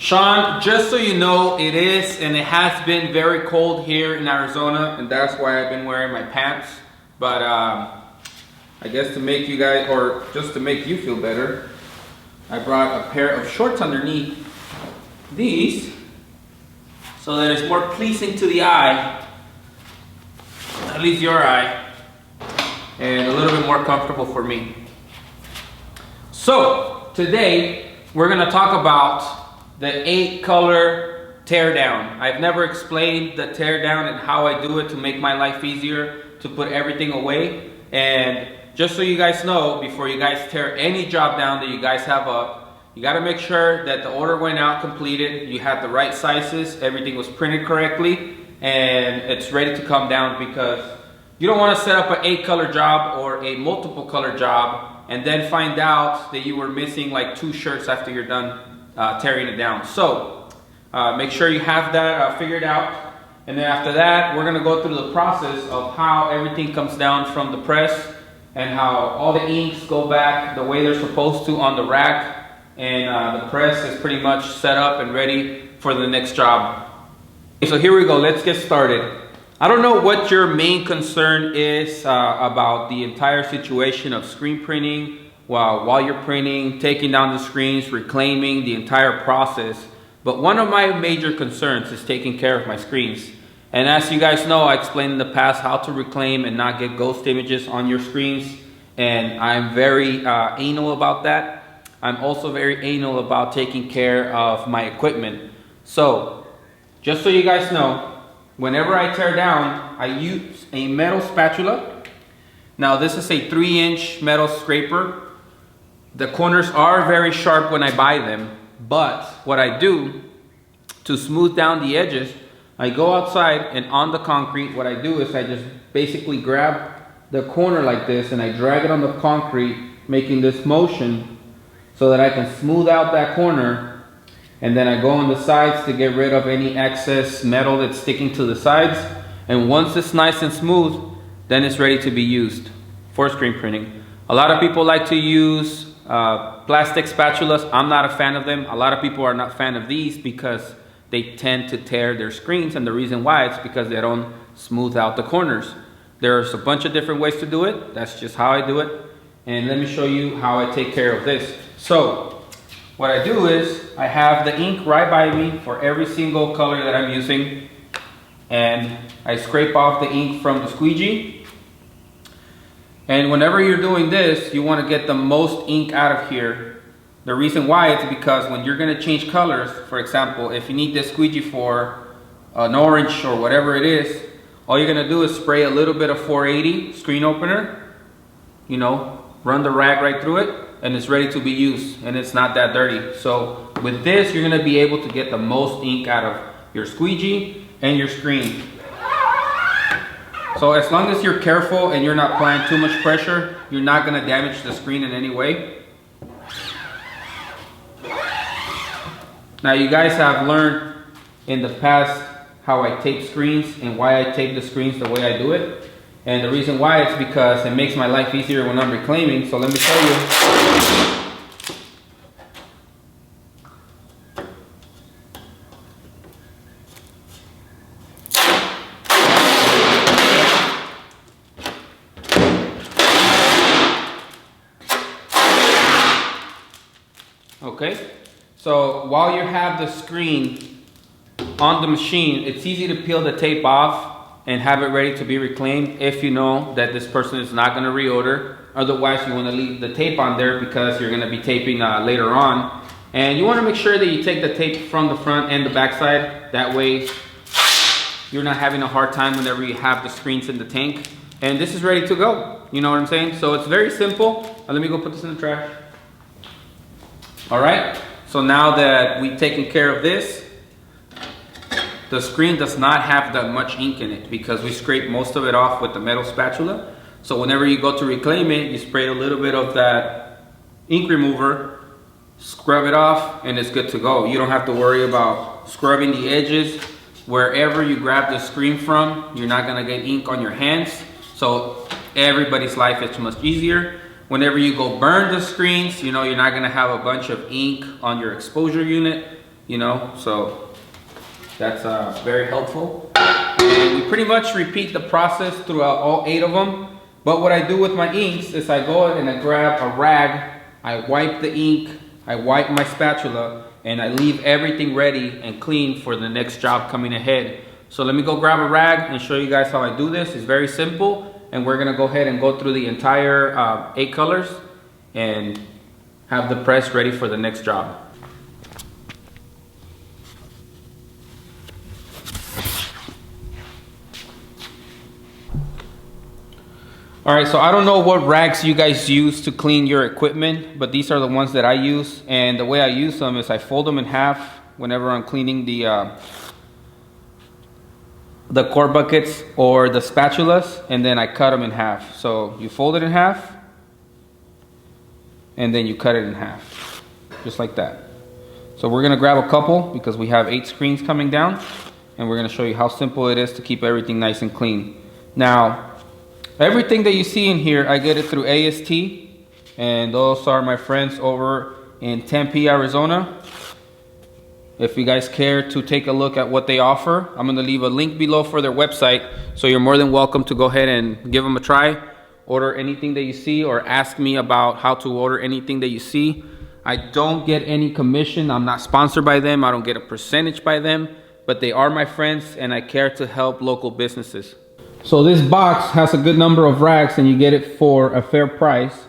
Sean, just so you know, it is and it has been very cold here in Arizona, and that's why I've been wearing my pants. But I guess to make you guys, or just to make you feel better, I brought a pair of shorts underneath these so that it's more pleasing to the eye, at least your eye, and a little bit more comfortable for me. So today we're going to talk about the 8-color teardown. I've never explained the teardown and how I do it to make my life easier, to put everything away. And just so you guys know, before you guys tear any job down that you guys have up, you got to make sure that the order went out completed, you have the right sizes, everything was printed correctly, and it's ready to come down, because you don't want to set up an 8-color job or a multiple color job and then find out that you were missing like 2 shirts after you're done tearing it down. So make sure you have that figured out, and then after that we're going to go through the process of how everything comes down from the press and how all the inks go back the way they're supposed to on the rack, and the press is pretty much set up and ready for the next job. So here we go, let's get started. I don't know what your main concern is about the entire situation of screen printing. While you're printing, taking down the screens, reclaiming, the entire process. But one of my major concerns is taking care of my screens. And as you guys know, I explained in the past how to reclaim and not get ghost images on your screens. And I'm very anal about that. I'm also very anal about taking care of my equipment. So, just so you guys know, whenever I tear down, I use a metal spatula. Now this is a 3-inch metal scraper. The corners are very sharp when I buy them, but what I do to smooth down the edges, I go outside and on the concrete, what I do is I just basically grab the corner like this and I drag it on the concrete, making this motion so that I can smooth out that corner, and then I go on the sides to get rid of any excess metal that's sticking to the sides. And once it's nice and smooth, then it's ready to be used for screen printing. A lot of people like to use plastic spatulas. I'm not a fan of them. A lot of people are not a fan of these because they tend to tear their screens, and the reason why is because they don't smooth out the corners. There's a bunch of different ways to do it. That's just how I do it, and let me show you how I take care of this. So what I do is I have the ink right by me for every single color that I'm using, and I scrape off the ink from the squeegee. And whenever you're doing this, you want to get the most ink out of here. The reason why is because when you're going to change colors, for example, if you need this squeegee for an orange or whatever it is, all you're going to do is spray a little bit of 480 screen opener, you know, run the rag right through it, and it's ready to be used, and it's not that dirty. So with this, you're going to be able to get the most ink out of your squeegee and your screen. So as long as you're careful and you're not applying too much pressure, you're not going to damage the screen in any way. Now you guys have learned in the past how I tape screens and why I tape the screens the way I do it. And the reason why is because it makes my life easier when I'm reclaiming. So let me show you. Okay, so while you have the screen on the machine, it's easy to peel the tape off and have it ready to be reclaimed if you know that this person is not going to reorder. Otherwise, you want to leave the tape on there because you're going to be taping later on. And you want to make sure that you take the tape from the front and the back side. That way, you're not having a hard time whenever you have the screens in the tank. And this is ready to go. You know what I'm saying? So it's very simple. Let me go put this in the trash. All right, so now that we've taken care of this, the screen does not have that much ink in it because we scraped most of it off with the metal spatula. So whenever you go to reclaim it, you spray a little bit of that ink remover, scrub it off, and it's good to go. You don't have to worry about scrubbing the edges. Wherever you grab the screen from, you're not gonna get ink on your hands. So everybody's life is much easier. Whenever you go burn the screens, you know, you're not gonna have a bunch of ink on your exposure unit. you know, so that's very helpful. And we pretty much repeat the process throughout all 8 of them. But what I do with my inks is I go and I grab a rag, I wipe the ink, I wipe my spatula, and I leave everything ready and clean for the next job coming ahead. So let me go grab a rag and show you guys how I do this. It's very simple, and we're gonna go ahead and go through the entire 8 colors and have the press ready for the next job. All right, so I don't know what rags you guys use to clean your equipment, but these are the ones that I use. And the way I use them is I fold them in half whenever I'm cleaning the core buckets or the spatulas, and then I cut them in half. So you fold it in half, and then you cut it in half, just like that. So we're gonna grab a couple because we have 8 screens coming down, and we're gonna show you how simple it is to keep everything nice and clean. Now, everything that you see in here, I get it through AST, and those are my friends over in Tempe, Arizona. If you guys care to take a look at what they offer, I'm gonna leave a link below for their website, so you're more than welcome to go ahead and give them a try. Order anything that you see, or ask me about how to order anything that you see. I don't get any commission. I'm not sponsored by them. I don't get a percentage by them, but they are my friends, and I care to help local businesses. So this box has a good number of rags, and you get it for a fair price.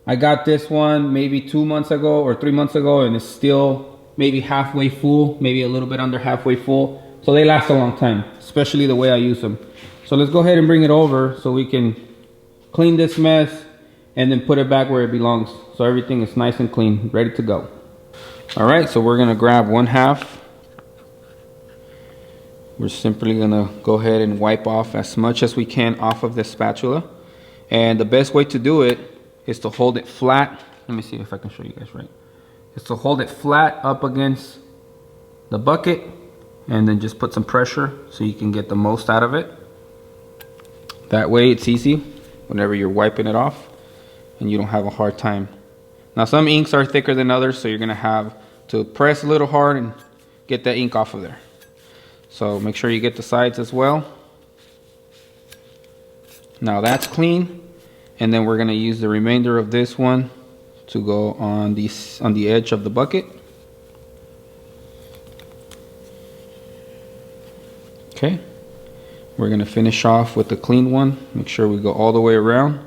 I got this one maybe 2 months ago or 3 months ago, and it's still maybe halfway full, maybe a little bit under halfway full. So they last a long time, especially the way I use them. So let's go ahead and bring it over so we can clean this mess and then put it back where it belongs. So everything is nice and clean, ready to go. All right, so we're gonna grab 1/2. We're simply gonna go ahead and wipe off as much as we can off of the spatula. And the best way to do it is to hold it flat. Let me see if I can show you guys right. Is to hold it flat up against the bucket, and then just put some pressure so you can get the most out of it. That way it's easy whenever you're wiping it off, and you don't have a hard time. Now some inks are thicker than others, so you're gonna have to press a little hard and get that ink off of there. So make sure you get the sides as well. Now that's clean, and then we're gonna use the remainder of this one to go on the edge of the bucket. Okay, we're gonna finish off with the clean one. Make sure we go all the way around.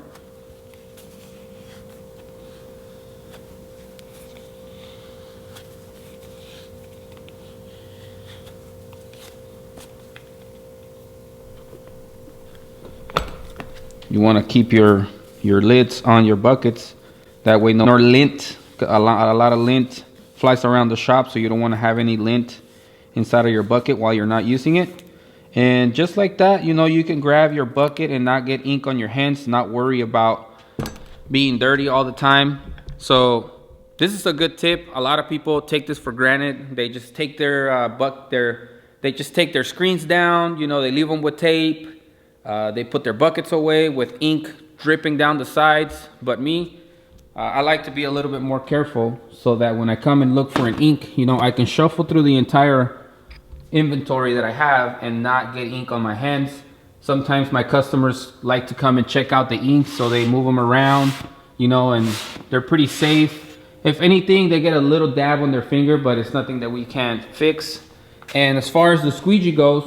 You want to keep your lids on your buckets. That way no more lint, a lot of lint flies around the shop, so you don't want to have any lint inside of your bucket while you're not using it. And just like that, you know, you can grab your bucket and not get ink on your hands, not worry about being dirty all the time. So this is a good tip. A lot of people take this for granted. They just take their they just take their screens down, you know, they leave them with tape. They put their buckets away with ink dripping down the sides. But me, I like to be a little bit more careful, so that when I come and look for an ink, you know, I can shuffle through the entire inventory that I have and not get ink on my hands. Sometimes my customers like to come and check out the inks, so they move them around, you know, and they're pretty safe. If anything, they get a little dab on their finger, but it's nothing that we can't fix. And as far as the squeegee goes,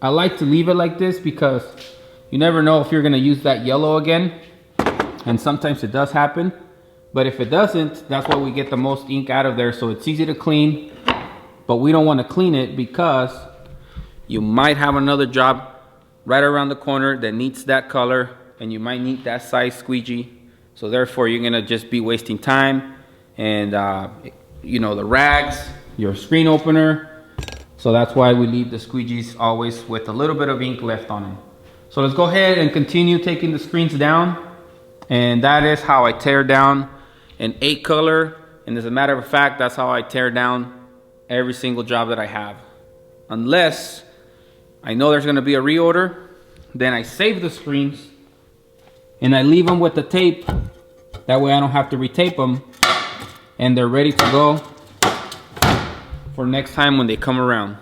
I like to leave it like this because you never know if you're gonna use that yellow again. And sometimes it does happen. But if it doesn't, that's why we get the most ink out of there. So it's easy to clean, but we don't want to clean it because you might have another job right around the corner that needs that color, and you might need that size squeegee. So therefore you're gonna just be wasting time and you know, the rags, your screen opener. So that's why we leave the squeegees always with a little bit of ink left on them. So let's go ahead and continue taking the screens down. And that is how I tear down an 8 color. And as a matter of fact, that's how I tear down every single job that I have. Unless I know there's gonna be a reorder, then I save the screens and I leave them with the tape. That way I don't have to retape them, and they're ready to go for next time when they come around.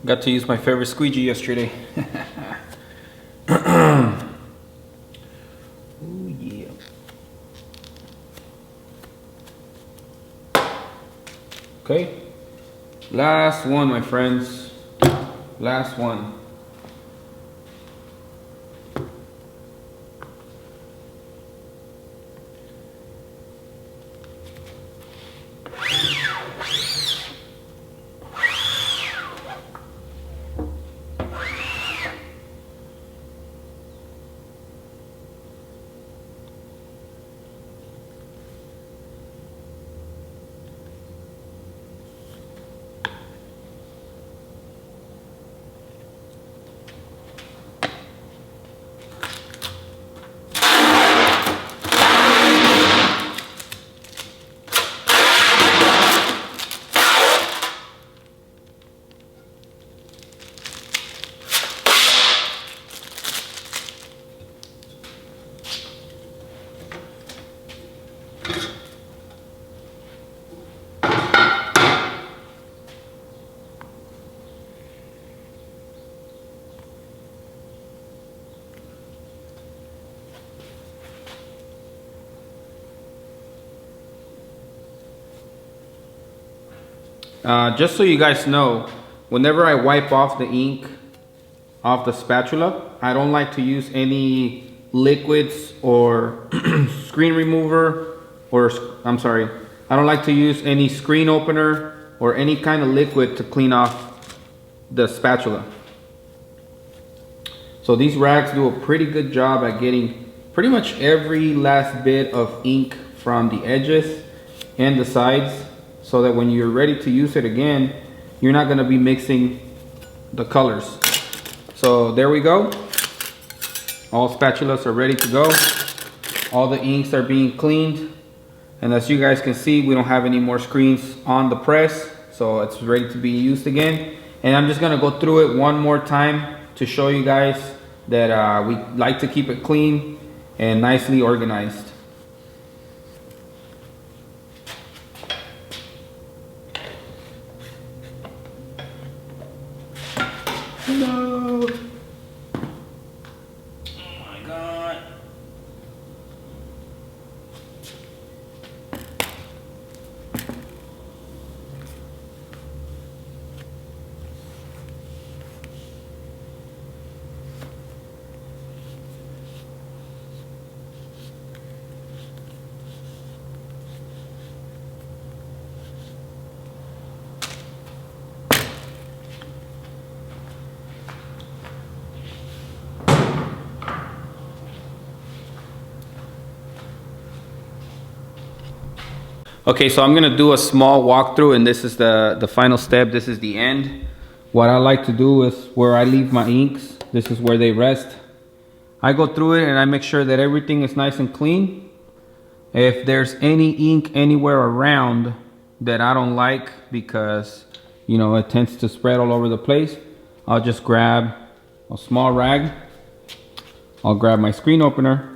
Got to use my favorite squeegee yesterday. Oh yeah. Okay. Last one, my friends. Last one. Just so you guys know, whenever I wipe off the ink off the spatula, I don't like to use any liquids or screen remover, or I'm sorry, I don't like to use any screen opener or any kind of liquid to clean off the spatula. So these rags do a pretty good job at getting pretty much every last bit of ink from the edges and the sides, so that when you're ready to use it again, you're not gonna be mixing the colors. So there we go. All spatulas are ready to go. All the inks are being cleaned. And as you guys can see, we don't have any more screens on the press, so it's ready to be used again. And I'm just gonna go through it one more time to show you guys that we like to keep it clean and nicely organized. No. Oh my God. Okay, so I'm gonna do a small walkthrough, and this is the final step. This is the end. What I like to do is where I leave my inks, this is where they rest. I go through it and I make sure that everything is nice and clean. If there's any ink anywhere around that I don't like, because you know it tends to spread all over the place, I'll just grab a small rag. I'll grab my screen opener.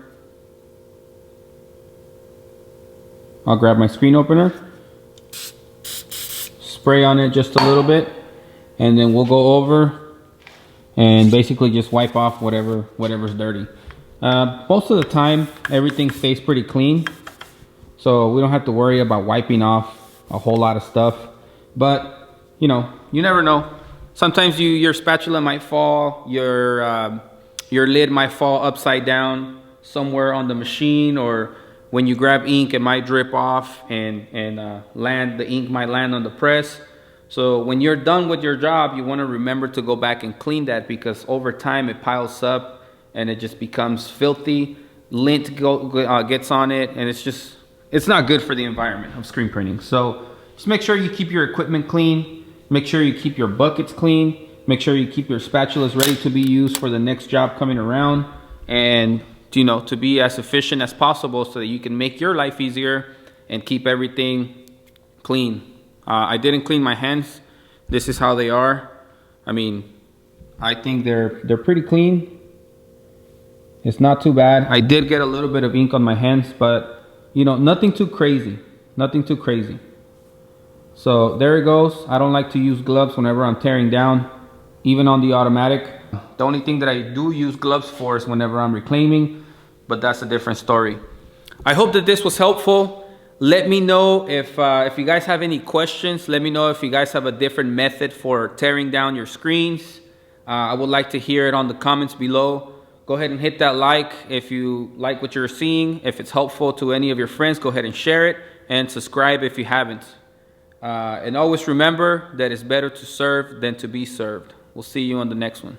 Spray on it just a little bit, and then we'll go over and basically just wipe off whatever's dirty. Most of the time, everything stays pretty clean, so we don't have to worry about wiping off a whole lot of stuff. But you know, you never know. Sometimes your spatula might fall, your lid might fall upside down somewhere on the machine, or when you grab ink, it might drip off and the ink might land on the press. So when you're done with your job, you want to remember to go back and clean that, because over time it piles up and it just becomes filthy. Lint gets on it, and it's not good for the environment of screen printing. So just make sure you keep your equipment clean. Make sure you keep your buckets clean. Make sure you keep your spatulas ready to be used for the next job coming around. And you know, to be as efficient as possible so that you can make your life easier and keep everything clean. I didn't clean my hands. This is how they are. I mean, I think they're pretty clean. It's not too bad. I did get a little bit of ink on my hands, but you know, nothing too crazy. Nothing too crazy. So there it goes. I don't like to use gloves whenever I'm tearing down, even on the automatic. The only thing that I do use gloves for is whenever I'm reclaiming, but that's a different story. I hope that this was helpful. Let me know if you guys have any questions. Let me know if you guys have a different method for tearing down your screens. I would like to hear it on the comments below. Go ahead and hit that like if you like what you're seeing. If it's helpful to any of your friends, go ahead and share it, and subscribe if you haven't. And always remember that it's better to serve than to be served. We'll see you on the next one.